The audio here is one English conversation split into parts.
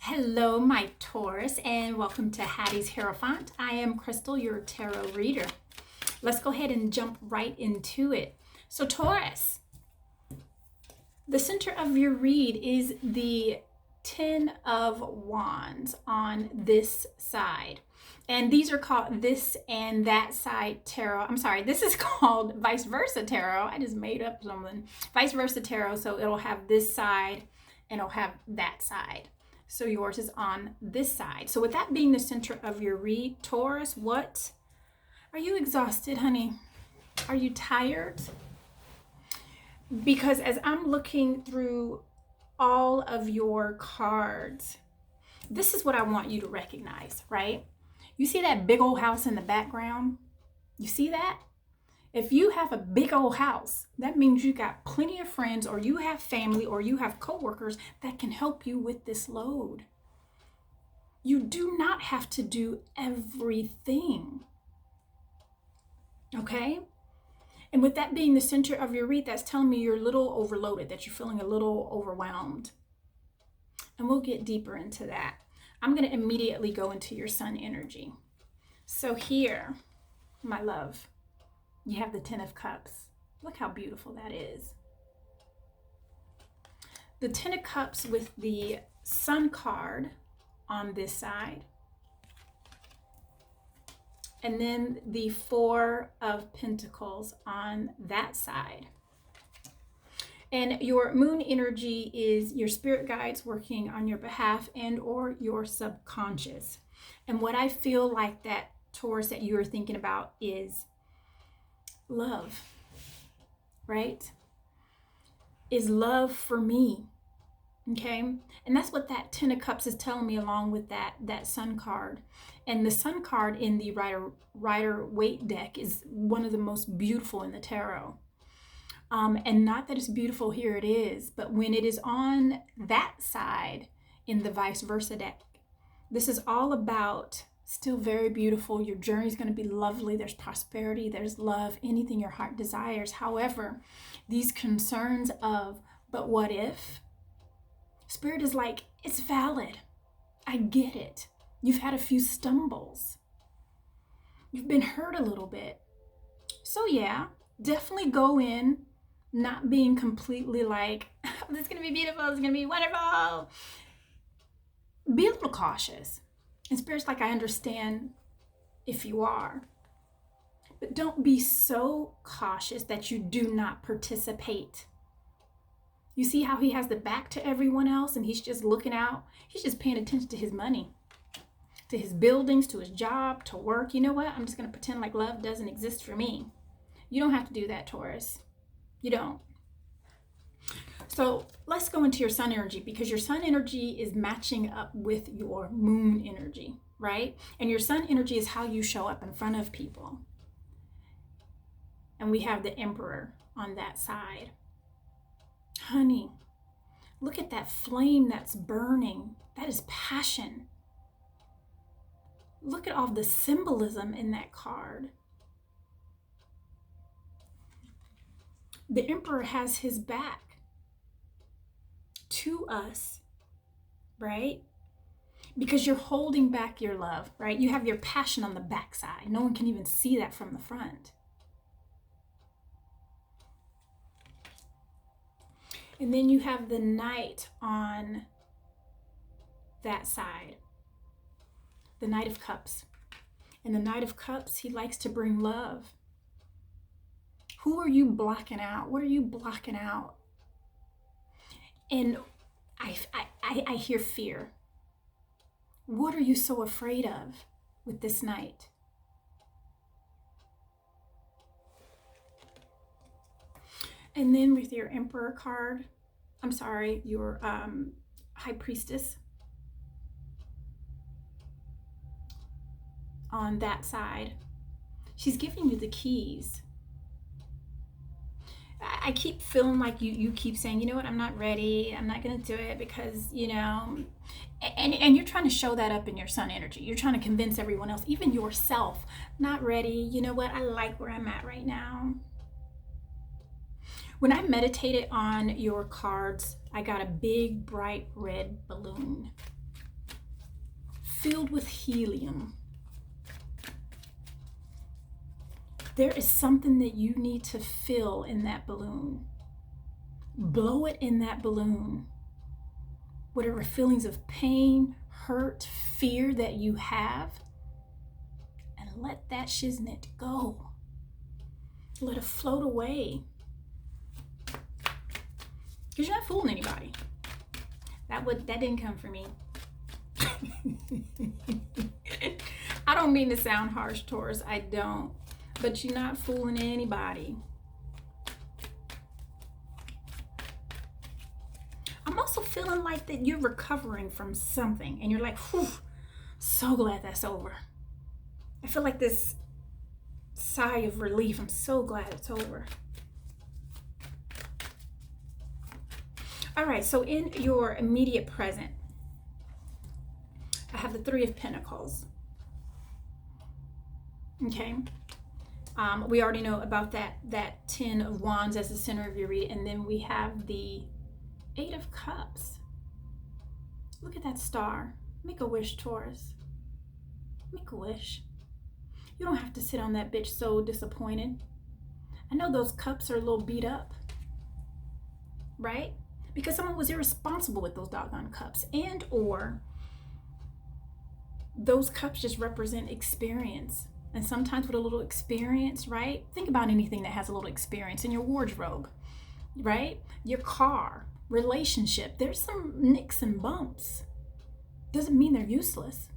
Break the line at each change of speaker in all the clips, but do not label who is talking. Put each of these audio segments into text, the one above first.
Hello, my Taurus, and welcome to Hattie's Hierophant. I am Crystal, your tarot reader. Let's go ahead and jump right into it. So, Taurus, the center of your read is the Ten of Wands on this side. And these are called this and that side tarot. I'm sorry, this is called vice versa tarot. I just made up something. Vice versa tarot, so it'll have this side and it'll have that side. So yours is on this side. So with that being the center of your read, Taurus, what? Are you exhausted, honey? Are you tired? Because as I'm looking through all of your cards, this is what I want you to recognize, right? You see that big old house in the background? You see that? If you have a big old house, that means you got plenty of friends, or you have family, or you have coworkers that can help you with this load. You do not have to do everything. Okay? And with that being the center of your read, that's telling me you're a little overloaded, that you're feeling a little overwhelmed. And we'll get deeper into that. I'm going to immediately go into your sun energy. So here, my love, you have the Ten of Cups. Look how beautiful that is. The Ten of Cups with the Sun card on this side. And then the Four of Pentacles on that side. And your moon energy is your spirit guides working on your behalf and or your subconscious. And what I feel like that, Taurus, that you are thinking about is love, right? Is love for me, okay? And that's what that Ten of Cups is telling me, along with that Sun card. And the Sun card in the Rider-Waite deck is one of the most beautiful in the tarot. And not that it's beautiful, here it is, but when it is on that side in the vice versa deck, this is all about still very beautiful. Your journey is going to be lovely. There's prosperity, there's love, anything your heart desires. However, these concerns of, but what if? Spirit is like, it's valid. I get it. You've had a few stumbles. You've been hurt a little bit. So yeah, definitely go in not being completely like, oh, this is going to be beautiful, it's going to be wonderful. Be a little cautious. And Spirit's like, I understand if you are. But don't be so cautious that you do not participate. You see how he has the back to everyone else and he's just looking out. He's just paying attention to his money, to his buildings, to his job, to work. You know what? I'm just going to pretend like love doesn't exist for me. You don't have to do that, Taurus. You don't. So let's go into your sun energy, because your sun energy is matching up with your moon energy, right? And your sun energy is how you show up in front of people. And we have the Emperor on that side. Honey, look at that flame that's burning. That is passion. Look at all the symbolism in that card. The Emperor has his back to us, right? Because you're holding back your love, right? You have your passion on the backside. No one can even see that from the front. And then you have the Knight on that side, the Knight of Cups. And the Knight of Cups, he likes to bring love. Who are you blocking out? What are you blocking out? And I hear fear. What are you so afraid of with this Knight? And then with your Emperor card, I'm sorry, your High Priestess on that side, she's giving you the keys. I keep feeling like you keep saying, you know what, I'm not ready. I'm not going to do it because, you know, and you're trying to show that up in your sun energy. You're trying to convince everyone else, even yourself, not ready. You know what, I like where I'm at right now. When I meditated on your cards, I got a big, bright red balloon. filled with helium. There is something that you need to fill in that balloon. Blow it in that balloon. Whatever feelings of pain, hurt, fear that you have, and let that shiznit go. Let it float away. Because you're not fooling anybody. That didn't come from me. I don't mean to sound harsh, Taurus. I don't. But you're not fooling anybody. I'm also feeling like that you're recovering from something. And you're like, whew, so glad that's over. I feel like this sigh of relief. I'm so glad it's over. All right, so in your immediate present, I have the Three of Pentacles. Okay. We already know about that 10 of Wands as the center of your read, and then we have the 8 of Cups. Look at that star. Make a wish, Taurus. Make a wish. You don't have to sit on that bitch so disappointed. I know those cups are a little beat up, right? Because someone was irresponsible with those doggone cups, and or those cups just represent experience. And sometimes with a little experience, right? Think about anything that has a little experience in your wardrobe, right? Your car, relationship. There's some nicks and bumps. Doesn't mean they're useless.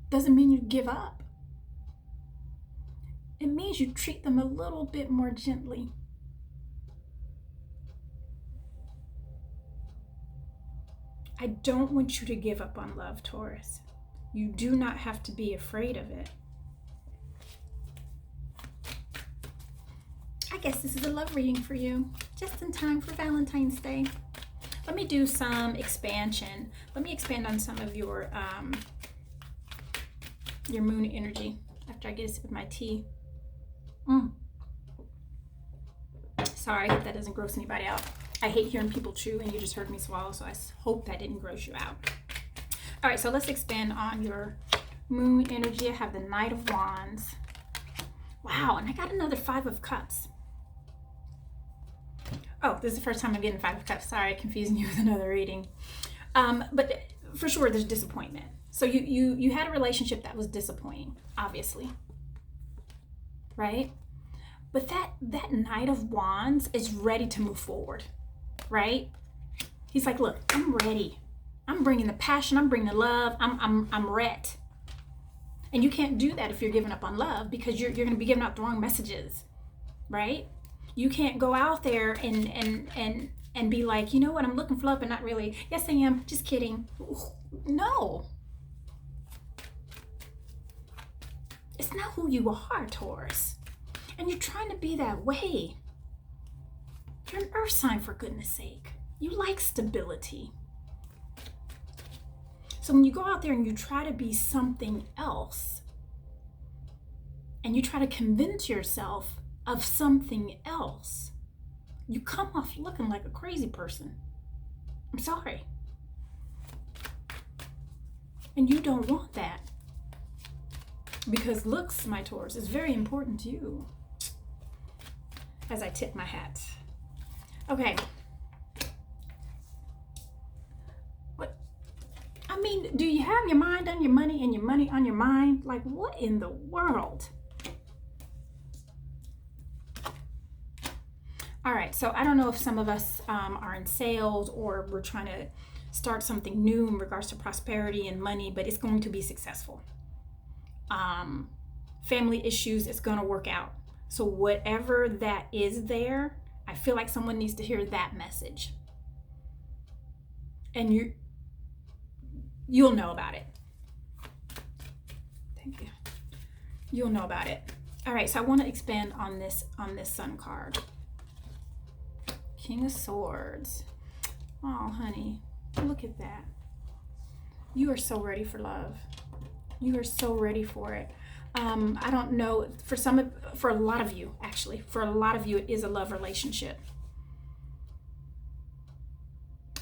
Doesn't mean you give up. It means you treat them a little bit more gently. I don't want you to give up on love, Taurus. You do not have to be afraid of it. I guess this is a love reading for you, just in time for Valentine's Day. Let me do some expansion. Let me expand on some of your moon energy after I get a sip of my tea. Sorry, I hope that doesn't gross anybody out. I hate hearing people chew, and you just heard me swallow, so I hope that didn't gross you out. All right, so let's expand on your moon energy. I have the Knight of Wands. Wow, and I got another 5 of Cups. Oh, this is the first time I'm getting 5 of Cups. Sorry, confusing you with another reading. But for sure, there's disappointment. So you had a relationship that was disappointing, obviously, right? But that Knight of Wands is ready to move forward, right? He's like, look, I'm ready. I'm bringing the passion. I'm bringing the love. I'm ready. And you can't do that if you're giving up on love, because you're going to be giving out the wrong messages, right? You can't go out there and be like, you know what, I'm looking for love, but not really. Yes, I am. Just kidding. No. It's not who you are, Taurus. And you're trying to be that way. You're an earth sign, for goodness sake. You like stability. So when you go out there and you try to be something else, and you try to convince yourself of something else, you come off looking like a crazy person. I'm sorry. And you don't want that. Because looks, my Taurus, is very important to you. As I tip my hat. Okay. What? I mean, do you have your mind on your money and your money on your mind? Like, what in the world? All right, so I don't know if some of us are in sales, or we're trying to start something new in regards to prosperity and money, but it's going to be successful. Family issues, it's going to work out. So whatever that is there, I feel like someone needs to hear that message. And you'll know about it. Thank you. You'll know about it. All right, so I want to expand on this Sun card. King of Swords. Oh, honey, look at that. You are so ready for love. You are so ready for it. I don't know, for a lot of you, actually, for a lot of you, it is a love relationship.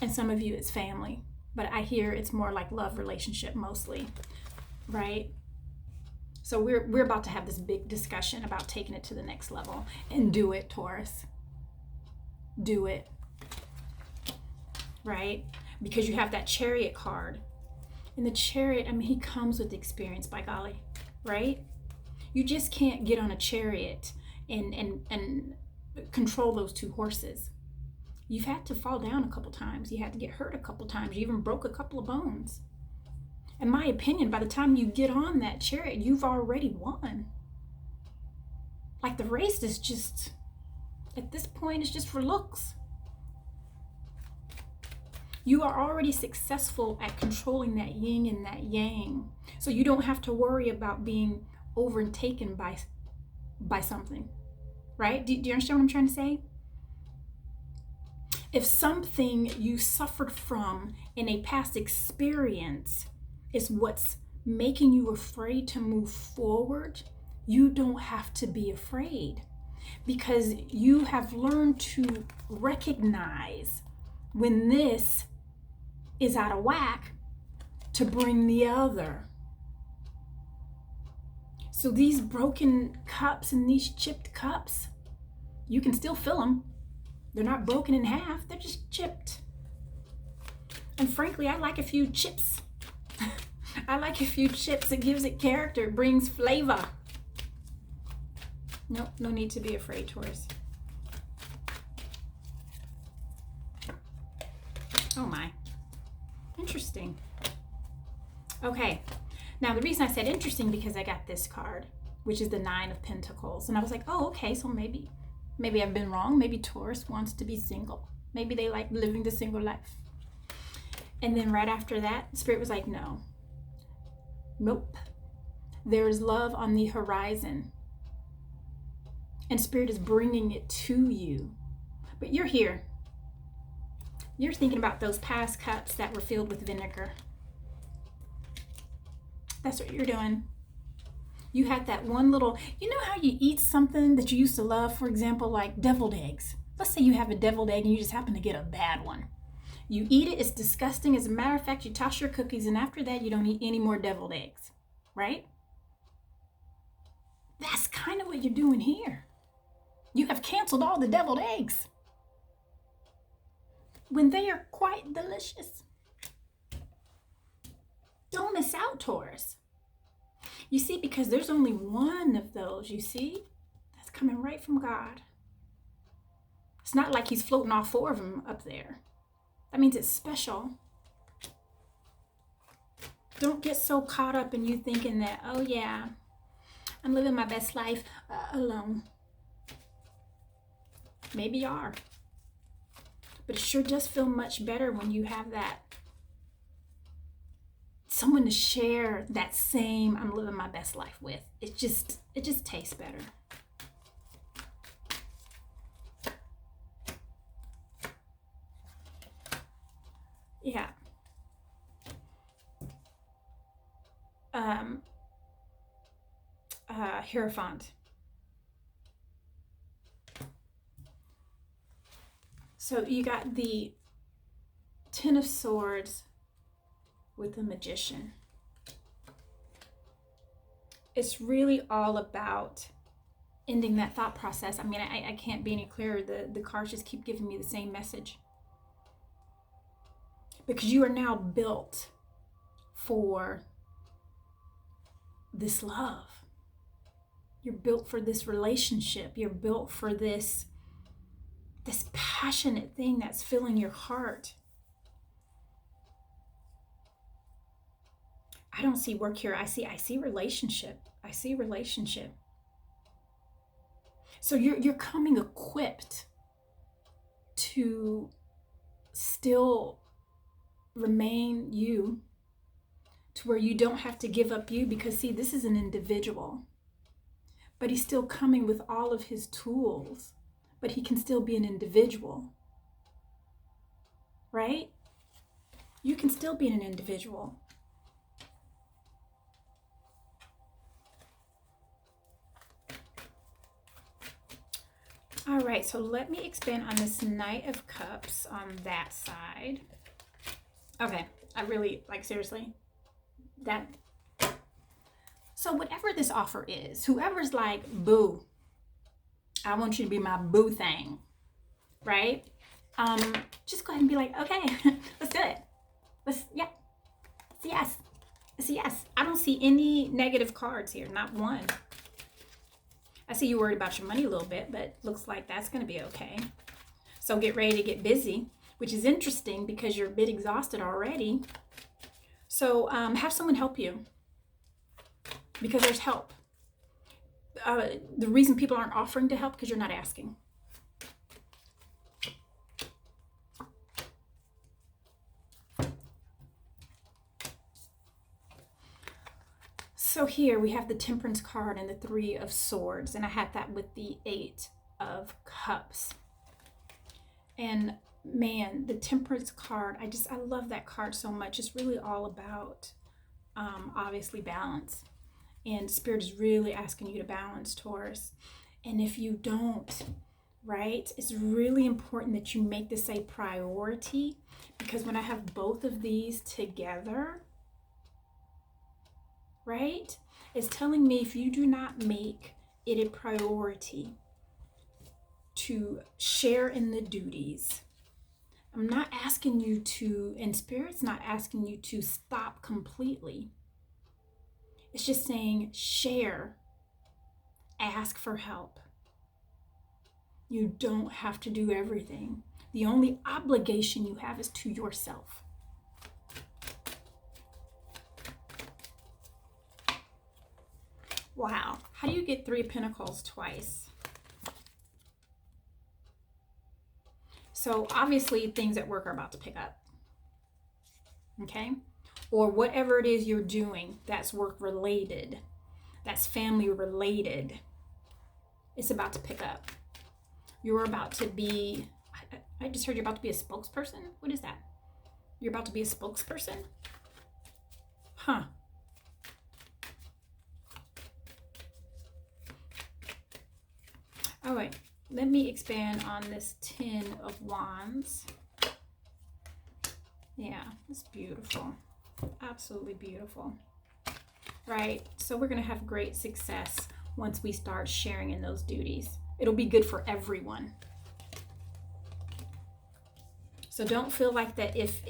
And some of you, it's family. But I hear it's more like love relationship mostly. right? So we're about to have this big discussion about taking it to the next level. And do it, Taurus. Do it. Right? Because you have that Chariot card. And the Chariot, I mean, he comes with experience, by golly, right? You just can't get on a chariot and control those two horses. You've had to fall down a couple times. You had to get hurt a couple times. You even broke a couple of bones. In my opinion, by the time you get on that chariot, you've already won. Like the race is just, at this point, it's just for looks. You are already successful at controlling that yin and that yang. So you don't have to worry about being overtaken by something, right? Do you understand what I'm trying to say? If something you suffered from in a past experience is what's making you afraid to move forward, you don't have to be afraid, because you have learned to recognize when this is out of whack to bring the other. So these broken cups and these chipped cups, you can still fill them. They're not broken in half, they're just chipped. And frankly, I like a few chips. I like a few chips. It gives it character, it brings flavor. Nope, no need to be afraid, Taurus. Oh my. Interesting. Okay. Now the reason I said interesting, because I got this card, which is the 9 of Pentacles. And I was like, oh, okay, so maybe I've been wrong. Maybe Taurus wants to be single. Maybe they like living the single life. And then right after that, Spirit was like, no. Nope. There's love on the horizon. And Spirit is bringing it to you. But you're here. You're thinking about those past cups that were filled with vinegar. That's what you're doing. You had that one little, you know how you eat something that you used to love, for example, like deviled eggs. Let's say you have a deviled egg and you just happen to get a bad one. You eat it, it's disgusting. As a matter of fact, you toss your cookies, and after that, you don't eat any more deviled eggs, right? That's kind of what you're doing here. You have canceled all the deviled eggs when they are quite delicious. Don't miss out, Taurus. You see, because there's only one of those, you see, that's coming right from God. It's not like he's floating all 4 of them up there. That means it's special. Don't get so caught up in you thinking that, oh yeah, I'm living my best life alone. Maybe you are. But it sure does feel much better when you have that someone to share that same I'm living my best life with. It just tastes better. Yeah. Hierophant. So you got the 10 of Swords with the Magician. It's really all about ending that thought process. I mean, I can't be any clearer. The cards just keep giving me the same message. Because you are now built for this love. You're built for this relationship. You're built for this passionate thing that's filling your heart. I don't see work here. I see relationship. I see relationship. So you're coming equipped to still remain you, to where you don't have to give up you, because see, this is an individual, but he's still coming with all of his tools, but he can still be an individual, right? You can still be an individual. All right, so let me expand on this Knight of Cups on that side. Okay, I really, like, seriously, that So whatever this offer is, whoever's like, boo, I want you to be my boo thing, right? Just go ahead and be like, okay, let's do it. Yeah, it's a yes. It's a yes. I don't see any negative cards here, not one. I see you worried about your money a little bit, but looks like that's going to be okay. So get ready to get busy, which is interesting because you're a bit exhausted already. So have someone help you, because there's help. The reason people aren't offering to help because you're not asking. So here we have the Temperance card and the Three of Swords, and I had that with the Eight of Cups. And man, the Temperance card, I love that card so much. It's really all about obviously balance. And Spirit is really asking you to balance, Taurus. And if you don't, right, it's really important that you make this a priority, because when I have both of these together, right, it's telling me if you do not make it a priority to share in the duties, I'm not asking you to, and Spirit's not asking you to stop completely. It's just saying share, ask for help. You don't have to do everything. The only obligation you have is to yourself. Wow. How do you get Three of Pentacles twice? So obviously things at work are about to pick up. Okay? Or whatever it is you're doing that's work related, that's family related, it's about to pick up. You're about to be, I just heard you're about to be a spokesperson. What is that? You're about to be a spokesperson? Huh. All right, let me expand on this Ten of Wands. Yeah, it's beautiful. Absolutely beautiful. Right, so we're going to have great success once we start sharing in those duties. It'll be good for everyone. So don't feel like that if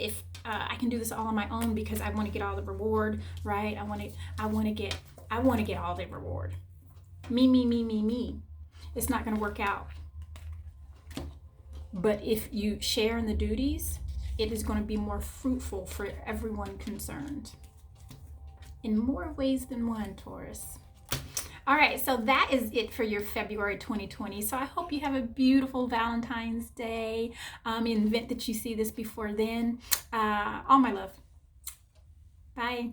I can do this all on my own because I want to get all the reward, right? I want to get all the reward. Me. It's not going to work out. But if you share in the duties, it is going to be more fruitful for everyone concerned. In more ways than one, Taurus. All right, so that is it for your February 2020. So I hope you have a beautiful Valentine's Day. In the event that you see this before then, all my love. Bye.